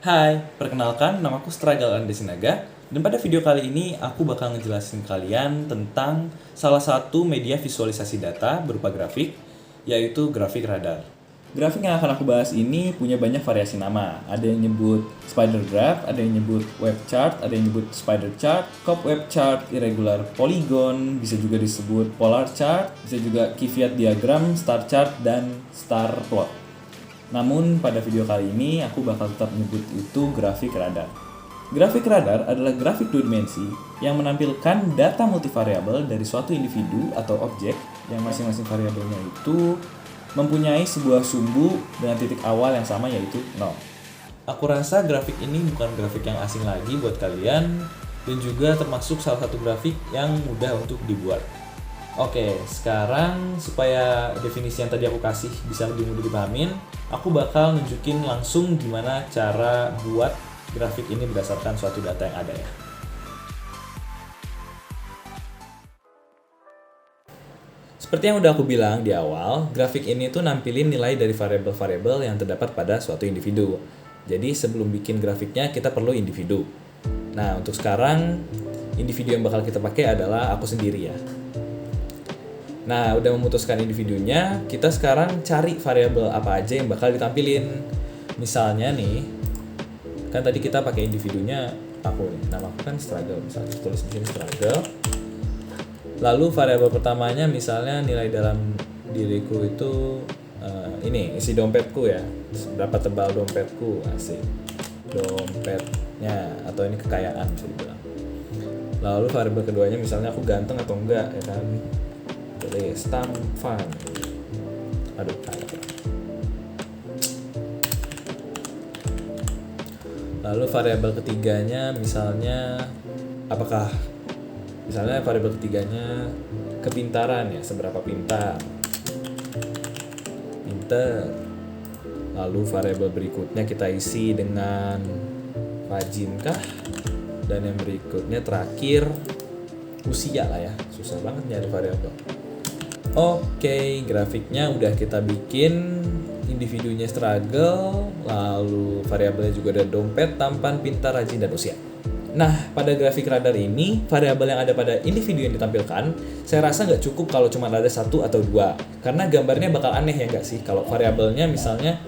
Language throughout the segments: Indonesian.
Hai, perkenalkan namaku Struggle Andi Sinaga dan pada video kali ini aku bakal ngejelasin kalian tentang salah satu media visualisasi data berupa grafik, yaitu grafik radar. Grafik yang akan aku bahas ini punya banyak variasi nama. Ada yang nyebut spider graph, ada yang nyebut web chart, ada yang nyebut spider chart, cop web chart, irregular polygon, bisa juga disebut polar chart, bisa juga Kvyat diagram, star chart, dan star plot. Namun pada video kali ini aku bakal tetap menyebut itu grafik radar. Grafik radar adalah grafik dua dimensi yang menampilkan data multivariabel dari suatu individu atau objek yang masing-masing variabelnya itu mempunyai sebuah sumbu dengan titik awal yang sama yaitu 0. Aku rasa grafik ini bukan grafik yang asing lagi buat kalian dan juga termasuk salah satu grafik yang mudah untuk dibuat. Oke, sekarang supaya definisi yang tadi aku kasih bisa lebih mudah dipahamin, aku bakal nunjukin langsung gimana cara buat grafik ini berdasarkan suatu data yang ada ya. Seperti yang udah aku bilang di awal, grafik ini tuh nampilin nilai dari variabel-variabel yang terdapat pada suatu individu. Jadi sebelum bikin grafiknya kita perlu individu. Nah, untuk sekarang individu yang bakal kita pakai adalah aku sendiri ya. Nah, udah memutuskan individunya, kita sekarang cari variabel apa aja yang bakal ditampilin. Misalnya nih, kan tadi kita pakai individunya aku nih, nama aku kan struggle, misalnya tulis di sini struggle. Lalu variabel pertamanya misalnya nilai dalam diriku itu ini isi dompetku ya, berapa tebal dompetku, asik. Dompetnya atau ini kekayaan bisa dibilang. Lalu variabel keduanya misalnya aku ganteng atau enggak ya kan. Tampan. Aduh, lalu variabel ketiganya misalnya apakah misalnya variabel ketiganya kepintaran ya, seberapa pintar. Lalu variabel berikutnya kita isi dengan rajinkah, dan yang berikutnya terakhir usia lah ya, susah banget nyari variabel. Oke, grafiknya udah kita bikin, individunya struggle, lalu variabelnya juga ada dompet, tampan, pintar, rajin, dan usia. Nah, pada grafik radar ini, variabel yang ada pada individu yang ditampilkan, saya rasa nggak cukup kalau cuma ada satu atau dua, karena gambarnya bakal aneh ya nggak sih? Kalau variabelnya misalnya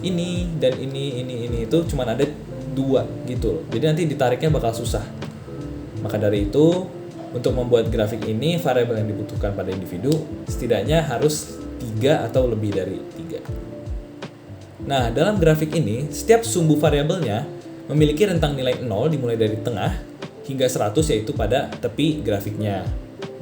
ini dan ini itu cuma ada dua gitu loh, jadi nanti ditariknya bakal susah. Maka dari itu, untuk membuat grafik ini, variabel yang dibutuhkan pada individu setidaknya harus 3 atau lebih dari 3. Nah, dalam grafik ini, setiap sumbu variabelnya memiliki rentang nilai 0 dimulai dari tengah hingga 100 yaitu pada tepi grafiknya.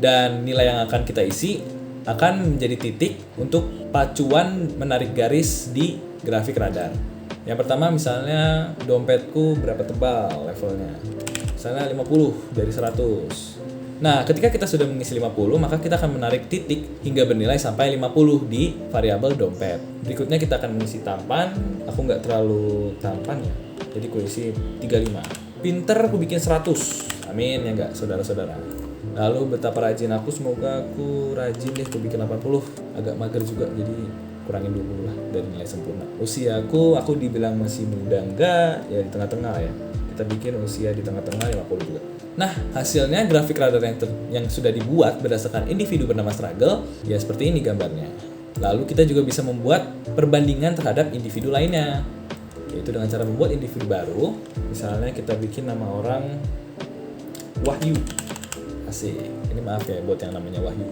Dan nilai yang akan kita isi akan menjadi titik untuk pacuan menarik garis di grafik radar. Yang pertama misalnya dompetku berapa tebal levelnya. Misalnya 50 dari 100. Nah, ketika kita sudah mengisi 50, maka kita akan menarik titik hingga bernilai sampai 50 di variabel dompet. Berikutnya kita akan mengisi tampan. Aku nggak terlalu tampan ya, jadi aku isi 35. Pinter aku bikin 100. Amin ya nggak, saudara-saudara. Lalu betapa rajin aku, semoga aku rajin deh, aku bikin 80. Agak mager juga, jadi kurangin 20 lah dari nilai sempurna. Usia aku dibilang masih muda enggak, ya di tengah-tengah ya. Kita bikin usia di tengah-tengah 50 juga. Nah, hasilnya grafik radar yang sudah dibuat berdasarkan individu bernama struggle, ya seperti ini gambarnya. Lalu kita juga bisa membuat perbandingan terhadap individu lainnya, yaitu dengan cara membuat individu baru. Misalnya kita bikin nama orang Wahyu. Asik, ini maaf ya buat yang namanya Wahyu.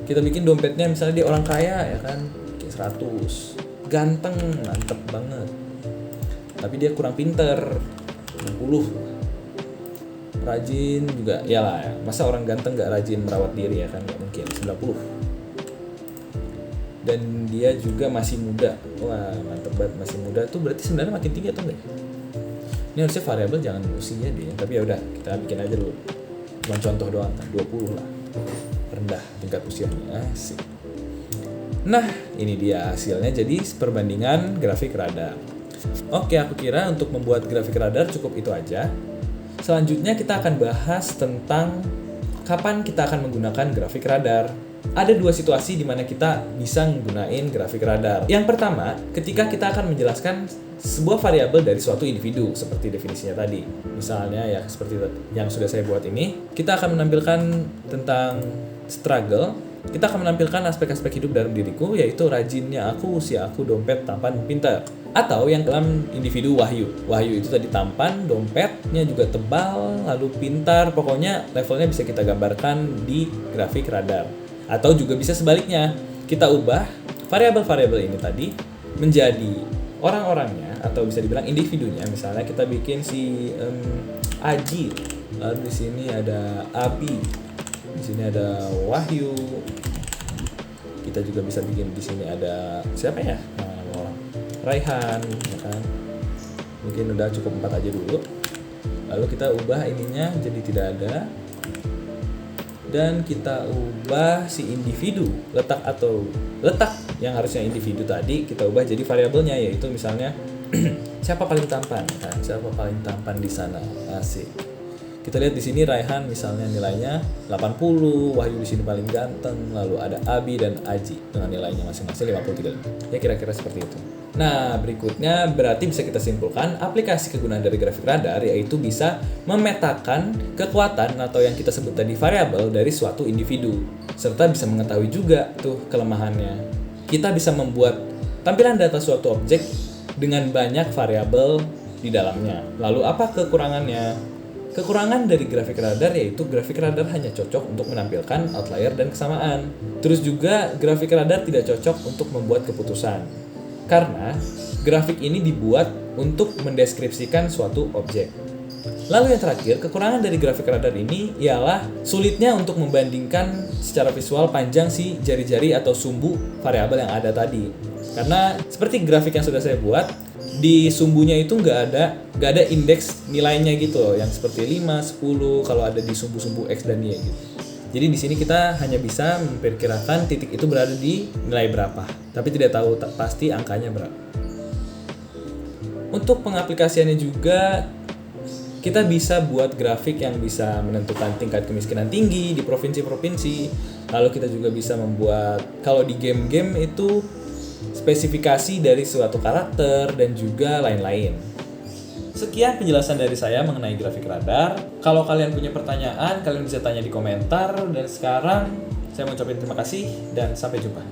Kita bikin dompetnya misalnya dia orang kaya ya kan, kayak 100. Ganteng, mantep banget. Tapi dia kurang pinter, 60. Rajin juga, ya lah ya. Masa orang ganteng gak rajin merawat diri ya kan, gak mungkin, 90. Dan dia juga masih muda. Wah, mantep banget, masih muda tuh berarti sebenarnya makin tinggi atau enggak? Ini harusnya variabel jangan usia dia, tapi ya udah kita bikin aja dulu. Cuma contoh doang kan, 20 lah. Rendah tingkat usianya, asik. Nah, ini dia hasilnya, jadi perbandingan grafik radar. Oke, aku kira untuk membuat grafik radar cukup itu aja. Selanjutnya kita akan bahas tentang kapan kita akan menggunakan grafik radar. Ada dua situasi di mana kita bisa menggunakan grafik radar. Yang pertama, ketika kita akan menjelaskan sebuah variabel dari suatu individu seperti definisinya tadi. Misalnya ya seperti yang sudah saya buat ini, kita akan menampilkan tentang struggle, kita akan menampilkan aspek-aspek hidup dalam diriku, yaitu rajinnya aku, usia aku, dompet, tampan, pintar. Atau yang dalam individu Wahyu. Wahyu itu tadi tampan, dompetnya juga tebal, lalu pintar, pokoknya levelnya bisa kita gambarkan di grafik radar. Atau juga bisa sebaliknya, kita ubah variabel-variabel ini tadi menjadi orang-orangnya atau bisa dibilang individunya. Misalnya kita bikin si Aji, lalu di sini ada Abi, di sini ada Wahyu. Kita juga bisa bikin di sini ada siapa ya? Raihan, ya kan? Mungkin udah cukup 4 aja dulu. Lalu kita ubah ininya jadi tidak ada. Dan kita ubah si individu, letak yang harusnya individu tadi kita ubah jadi variabelnya, yaitu misalnya siapa paling tampan, kan? Siapa paling tampan di sana, asik. Kita lihat di sini Raihan misalnya nilainya 80, Wahyu di sini paling ganteng, lalu ada Abi dan Aji dengan nilainya masing-masing 53. Ya kira-kira seperti itu. Nah, berikutnya berarti bisa kita simpulkan aplikasi kegunaan dari grafik radar yaitu bisa memetakan kekuatan atau yang kita sebut tadi variabel dari suatu individu, serta bisa mengetahui juga tuh kelemahannya. Kita bisa membuat tampilan data suatu objek dengan banyak variabel di dalamnya. Lalu apa kekurangannya? Kekurangan dari grafik radar yaitu grafik radar hanya cocok untuk menampilkan outlier dan kesamaan. Terus juga grafik radar tidak cocok untuk membuat keputusan. Karena grafik ini dibuat untuk mendeskripsikan suatu objek. Lalu yang terakhir, kekurangan dari grafik radar ini ialah sulitnya untuk membandingkan secara visual panjang si jari-jari atau sumbu variabel yang ada tadi. Karena seperti grafik yang sudah saya buat, di sumbunya itu nggak ada indeks nilainya gitu loh, yang seperti 5, 10 kalau ada di sumbu-sumbu X dan Y gitu. Jadi di sini kita hanya bisa memperkirakan titik itu berada di nilai berapa, tapi tidak tahu pasti angkanya berapa. Untuk pengaplikasiannya juga kita bisa buat grafik yang bisa menentukan tingkat kemiskinan tinggi di provinsi-provinsi. Lalu kita juga bisa membuat, kalau di game-game itu spesifikasi dari suatu karakter dan juga lain-lain. Sekian penjelasan dari saya mengenai grafik radar. Kalau kalian punya pertanyaan, kalian bisa tanya di komentar. Dan sekarang saya mau ucapin terima kasih dan sampai jumpa.